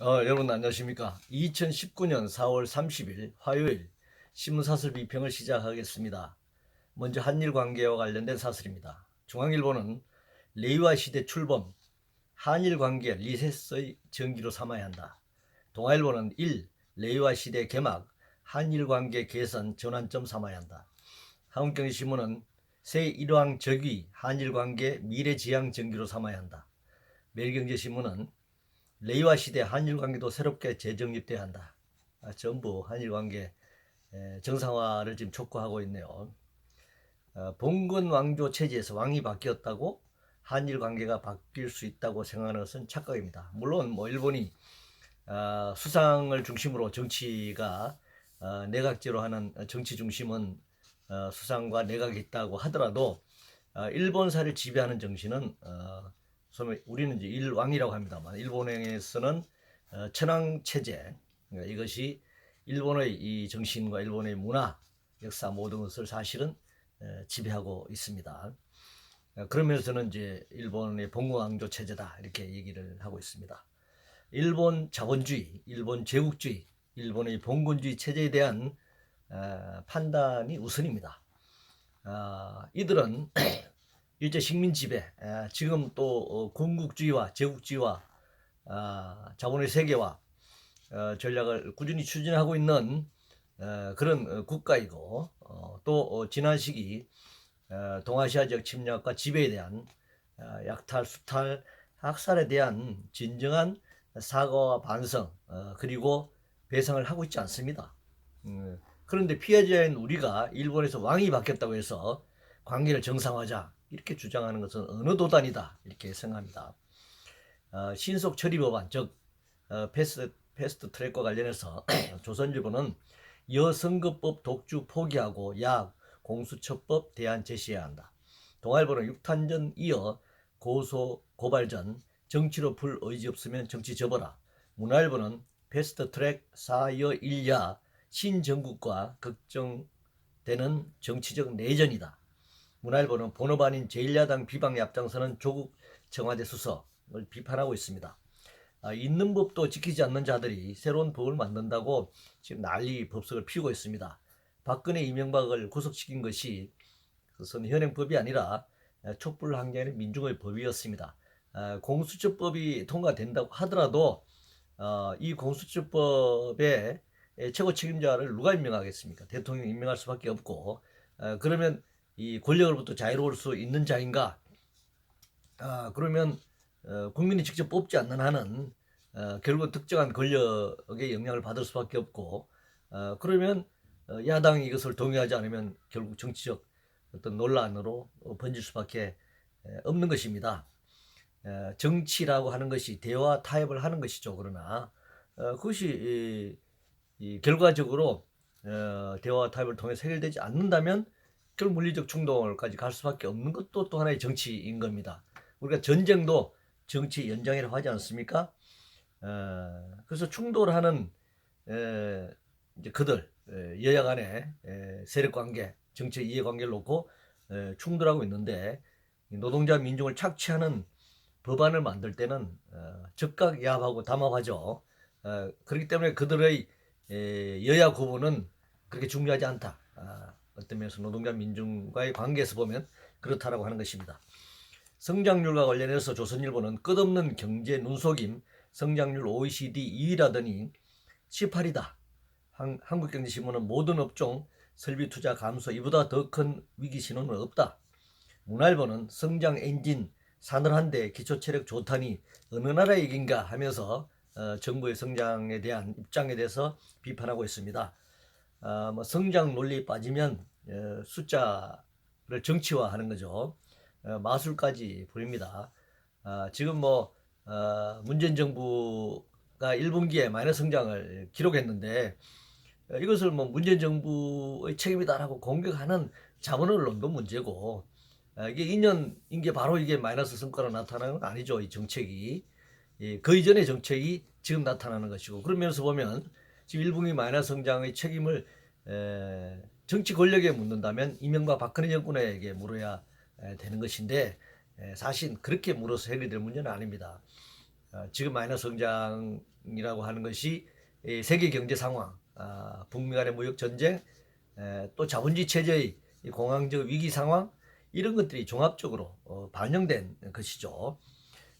여러분 안녕하십니까? 2019년 4월 30일 화요일 신문사설 비평을 시작하겠습니다. 먼저 한일 관계와 관련된 사설입니다. 중앙일보는 레이와 시대 출범, 한일 관계 리셋의 전기로 삼아야 한다. 동아일보는 1. 레이와 시대 개막, 한일 관계 개선 전환점 삼아야 한다. 한국경제신문은 새 일왕 적위, 한일 관계 미래지향 전기로 삼아야 한다. 매일경제신문은 레이와 시대 한일 관계도 새롭게 재정립돼야 한다. 전부 한일 관계 정상화를 지금 촉구하고 있네요. 봉건 왕조 체제에서 왕이 바뀌었다고 한일 관계가 바뀔 수 있다고 생각하는 것은 착각입니다. 물론 일본이 수상을 중심으로 정치가 내각제로 하는 정치 중심은 수상과 내각이 있다고 하더라도 일본사를 지배하는 정신은 우리는 이제 일왕이라고 합니다만 일본에서는 천황 체제, 그러니까 이것이 일본의 이 정신과 일본의 문화, 역사 모든 것을 사실은 지배하고 있습니다. 그러면서는 이제 일본의 봉건왕조 체제다 이렇게 얘기를 하고 있습니다. 일본 자본주의, 일본 제국주의, 일본의 봉건주의 체제에 대한 판단이 우선입니다. 이들은 일제 식민 지배, 지금 또 군국주의와 제국주의와 자본의 세계화 전략을 꾸준히 추진하고 있는 그런 국가이고 또 지난 시기 동아시아 지역 침략과 지배에 대한 약탈, 수탈, 학살에 대한 진정한 사과와 반성 그리고 배상을 하고 있지 않습니다. 그런데 피해자인 우리가 일본에서 왕이 바뀌었다고 해서 관계를 정상화하자 이렇게 주장하는 것은 어느 도단이다 이렇게 생각합니다. 신속 처리 법안 즉 패스트 트랙과 관련해서 조선일보는 여선거법 독주 포기하고 약 공수처법 대안 제시해야 한다. 동아일보는 6탄전 이어 고소 고발전 정치로 풀 의지 없으면 정치 접어라. 문화일보는 패스트 트랙 4여 1야 신정국과 걱정되는 정치적 내전이다. 문화일보는 본업 아닌 제1야당 비방에 앞장서는 조국 청와대 수석을 비판하고 있습니다. 있는 법도 지키지 않는 자들이 새로운 법을 만든다고 지금 난리 법석을 피우고 있습니다. 박근혜 이명박을 구속시킨 것이 그것은 현행법이 아니라 촛불항쟁의 민중의 법이었습니다. 공수처법이 통과된다고 하더라도 이 공수처법의 최고 책임자를 누가 임명하겠습니까? 대통령이 임명할 수밖에 없고 그러면 이 권력으로부터 자유로울 수 있는 자인가? 그러면 국민이 직접 뽑지 않는 한은 결국 특정한 권력의 영향을 받을 수밖에 없고 그러면 야당이 이것을 동의하지 않으면 결국 정치적 어떤 논란으로 번질 수밖에 없는 것입니다. 정치라고 하는 것이 대화 타협을 하는 것이죠. 그러나 그것이 결과적으로 대화 타협을 통해서 해결되지 않는다면 결국 물리적 충돌까지 갈 수밖에 없는 것도 또 하나의 정치인 겁니다. 우리가 전쟁도 정치 연장이라고 하지 않습니까? 그래서 충돌하는 이제 그들 여야 간의 세력관계, 정치 이해관계를 놓고 충돌하고 있는데 노동자 민중을 착취하는 법안을 만들 때는 즉각 야합하고 담합하죠. 그렇기 때문에 그들의 여야 구분은 그렇게 중요하지 않다. 어떤 면에서 노동자 민중과의 관계에서 보면 그렇다라고 하는 것입니다. 성장률과 관련해서 조선일보는 끝없는 경제 눈속임, 성장률 OECD 2위라더니 18이다. 한국경제신문은 모든 업종 설비 투자 감소 이보다 더 큰 위기 신호는 없다. 문화일보는 성장 엔진 사늘한데 기초체력 좋다니 어느 나라 얘기인가 하면서 정부의 성장에 대한 입장에 대해서 비판하고 있습니다. 성장 논리에 빠지면 숫자를 정치화하는 거죠. 마술까지 부립니다. 지금 문재인 정부가 1분기에 마이너스 성장을 기록했는데 이것을 문재인 정부의 책임이다라고 공격하는 자본 언론도 문제고 이게 2년인 게 바로 이게 마이너스 성과로 나타나는 건 아니죠. 이 정책이 그 이전의 정책이 지금 나타나는 것이고 그런 면에서 보면 지금 1분기 마이너스 성장의 책임을 정치 권력에 묻는다면 이명박 박근혜 정권에게 물어야 되는 것인데 사실 그렇게 물어서 해결될 문제는 아닙니다. 지금 마이너스 성장이라고 하는 것이 세계 경제 상황, 북미 간의 무역 전쟁, 또 자본주의 체제의 공황적 위기 상황, 이런 것들이 종합적으로 반영된 것이죠.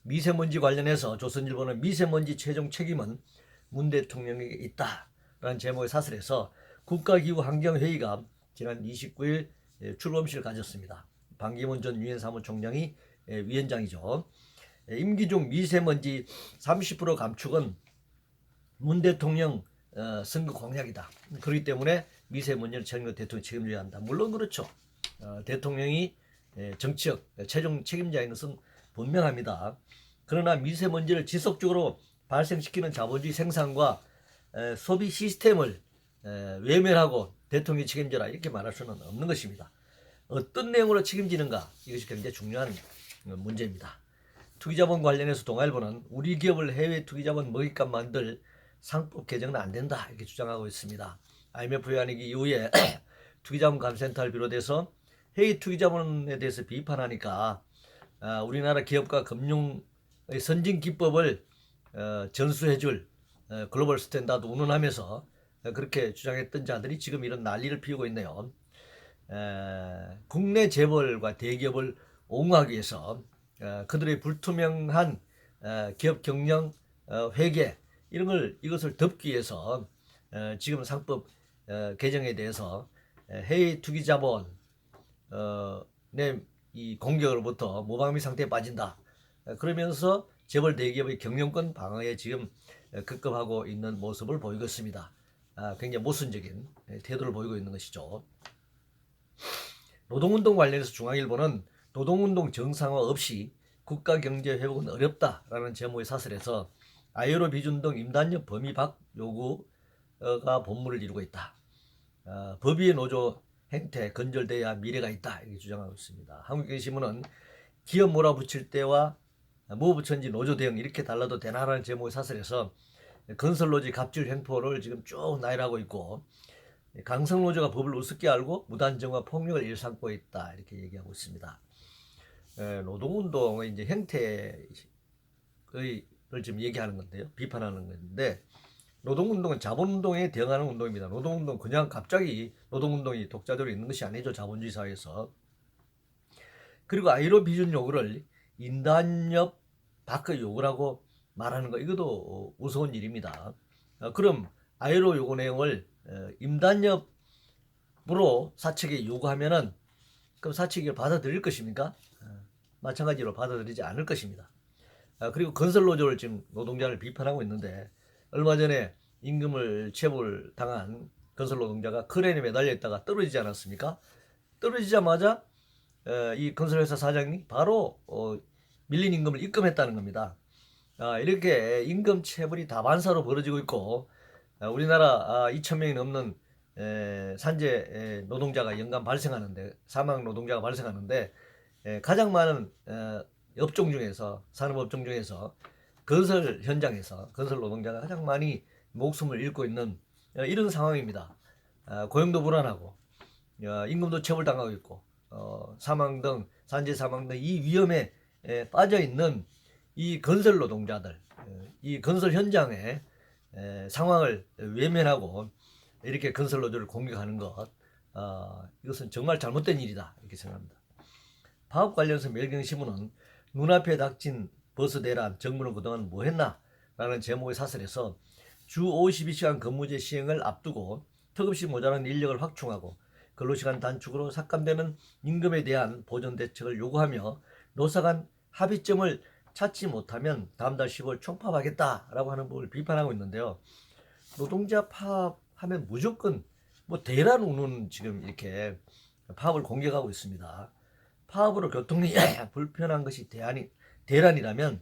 미세먼지 관련해서 조선일보는 미세먼지 최종 책임은 문 대통령에게 있다라는 제목의 사설에서 국가기후환경회의가 지난 29일 출범식을 가졌습니다. 반기문 전 유엔 사무총장이 위원장이죠. 임기 중 미세먼지 30% 감축은 문 대통령 선거 공약이다. 그렇기 때문에 미세먼지를 대통령이 책임져야 한다. 물론 그렇죠. 대통령이 정치적 최종 책임자인 것은 분명합니다. 그러나 미세먼지를 지속적으로 발생시키는 자본주의 생산과 소비 시스템을 외면하고 대통령이 책임져라 이렇게 말할 수는 없는 것입니다. 어떤 내용으로 책임지는가, 이것이 굉장히 중요한 문제입니다. 투기자본 관련해서 동아일보는 우리 기업을 해외 투기자본 먹잇감 만들 상법 개정은 안 된다 이렇게 주장하고 있습니다. IMF 회원이기 이후에 투기자본 감센터를 비롯해서 해외 투기자본에 대해서 비판하니까 우리나라 기업과 금융의 선진 기법을 전수해줄 글로벌 스탠다드 운운하면서 그렇게 주장했던 자들이 지금 이런 난리를 피우고 있네요. 국내 재벌과 대기업을 옹호하기 위해서 그들의 불투명한 기업 경영 회계 이것을 덮기 위해서 지금 상법 개정에 대해서 해외 투기 자본의 이 공격으로부터 모방미 상태에 빠진다. 그러면서 재벌 대기업의 경영권 방어에 지금 급급하고 있는 모습을 보이고 있습니다. 굉장히 모순적인 태도를 보이고 있는 것이죠. 노동운동 관련해서 중앙일보는 노동운동 정상화 없이 국가경제 회복은 어렵다라는 제목의 사설에서 ILO 비준 등 임단협 범위 밖 요구가 본물을 이루고 있다. 법위의 노조 행태 건절돼야 미래가 있다 이렇게 주장하고 있습니다. 한국경제신문은 기업 몰아붙일 때와 뭐 붙였는지 노조 대응 이렇게 달라도 되나라는 제목의 사설에서 건설노조의 갑질 횡포를 지금 쭉 나열하고 있고 강성노조가 법을 우습게 알고 무단정화 폭력을 일삼고 있다 이렇게 얘기하고 있습니다. 노동운동의 이제 행태를 지금 얘기하는 건데요, 비판하는 건데 노동운동은 자본운동에 대응하는 운동입니다. 노동운동 그냥 갑자기 노동운동이 독자적으로 있는 것이 아니죠, 자본주의 사회에서. 그리고 ILO 비준 요구를 인단협 밖의 요구라고 말하는 거 이것도 우스운 일입니다. 그럼 ILO 요구 내용을 임단협으로 사측에 요구하면은 그럼 사측이 받아들일 것입니까? 마찬가지로 받아들이지 않을 것입니다. 그리고 건설노조를 지금 노동자를 비판하고 있는데 얼마 전에 임금을 체불 당한 건설노동자가 크레인에 매달려 있다가 떨어지지 않았습니까? 떨어지자마자 이 건설회사 사장이 바로 밀린 임금을 입금했다는 겁니다. 이렇게 임금 체불이 다반사로 벌어지고 있고 우리나라 2,000명이 넘는 산재 노동자가 연간 발생하는데 사망 노동자가 발생하는데 가장 많은 업종 중에서 산업업종 중에서 건설 현장에서 건설 노동자가 가장 많이 목숨을 잃고 있는 이런 상황입니다. 고용도 불안하고 임금도 체불당하고 있고 사망 등 산재 사망 등 이 위험에 빠져 있는 이 건설 노동자들, 이 건설 현장의 상황을 외면하고 이렇게 건설 노조를 공격하는 것, 이것은 정말 잘못된 일이다 이렇게 생각합니다. 파업 관련해서 매일경신문은 눈앞에 닥친 버스 대란, 정부는 그동안 뭐 했나? 라는 제목의 사설에서 주 52시간 근무제 시행을 앞두고 턱없이 모자란 인력을 확충하고 근로시간 단축으로 삭감되는 임금에 대한 보전 대책을 요구하며 노사 간 합의점을 찾지 못하면 다음 달 10월 총파업하겠다라고 하는 부분을 비판하고 있는데요. 노동자 파업하면 무조건 뭐 대란 우는 지금 이렇게 파업을 공격하고 있습니다. 파업으로 교통이 불편한 것이 대란이라면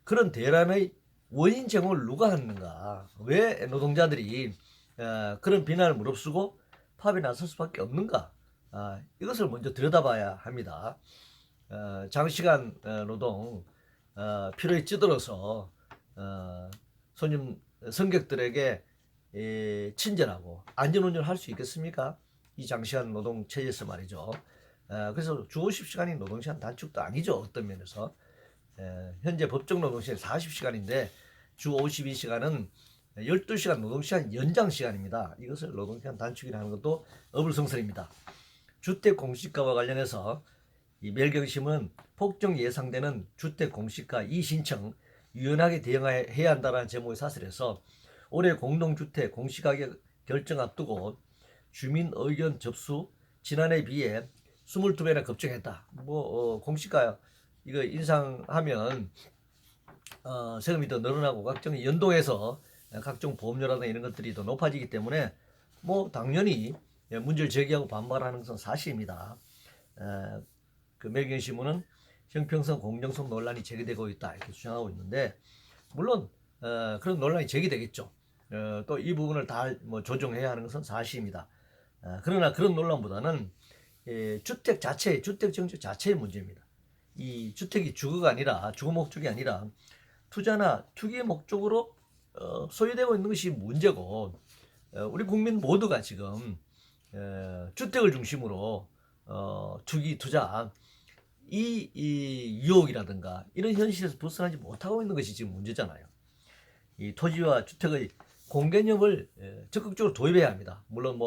그런 대란의 원인 제공을 누가 하는가? 왜 노동자들이 그런 비난을 무릅쓰고 파업에 나설 수밖에 없는가? 이것을 먼저 들여다봐야 합니다. 장시간 노동 피로에 찌들어서 승객들에게 친절하고 안전운전을 할 수 있겠습니까? 이 장시간 노동 체제에서 말이죠. 그래서 주 50시간이 노동시간 단축도 아니죠, 어떤 면에서. 현재 법정 노동시간 40시간인데 주 52시간은 12시간 노동시간 연장 시간입니다. 이것을 노동시간 단축이라는 것도 어불성설입니다. 주택 공시가와 관련해서 이 멸경심은 폭증 예상되는 주택 공시가 이신청 유연하게 대응해야 한다는 제목의 사설에서 올해 공동주택 공시가격 결정 앞두고 주민 의견 접수 지난해에 비해 22배나 급증했다. 공시가 이거 인상하면 세금이 더 늘어나고 각종 연동해서 각종 보험료라든가 이런 것들이 더 높아지기 때문에 당연히 문제를 제기하고 반발하는 것은 사실입니다. 그 멸경신문은 형평성 공정성 논란이 제기되고 있다 이렇게 주장하고 있는데 물론 그런 논란이 제기되겠죠. 또 이 부분을 다 조정해야 하는 것은 사실입니다. 그러나 그런 논란보다는 주택 자체, 주택 정책 자체의 문제입니다. 이 주택이 주거가 아니라 주거 목적이 아니라 투자나 투기의 목적으로 소유되고 있는 것이 문제고 우리 국민 모두가 지금 주택을 중심으로 투기 투자 이 유혹이라든가 이런 현실에서 벗어나지 못하고 있는 것이 지금 문제잖아요. 이 토지와 주택의 공개념을 적극적으로 도입해야 합니다. 물론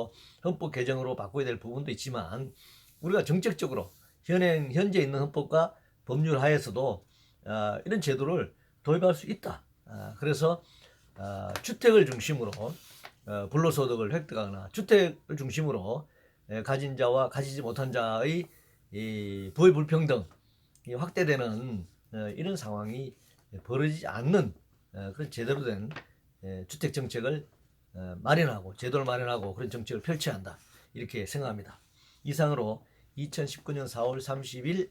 헌법 개정으로 바꿔야 될 부분도 있지만 우리가 정책적으로 현재 있는 헌법과 법률 하에서도 이런 제도를 도입할 수 있다. 그래서 주택을 중심으로 불로소득을 획득하거나 주택을 중심으로 가진 자와 가지지 못한 자의 이 부의 불평등이 확대되는 이런 상황이 벌어지지 않는 그런 제대로 된 주택 정책을 마련하고 제도를 마련하고 그런 정책을 펼쳐야 한다 이렇게 생각합니다. 이상으로 2019년 4월 30일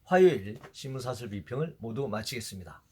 화요일 신문사설 비평을 모두 마치겠습니다.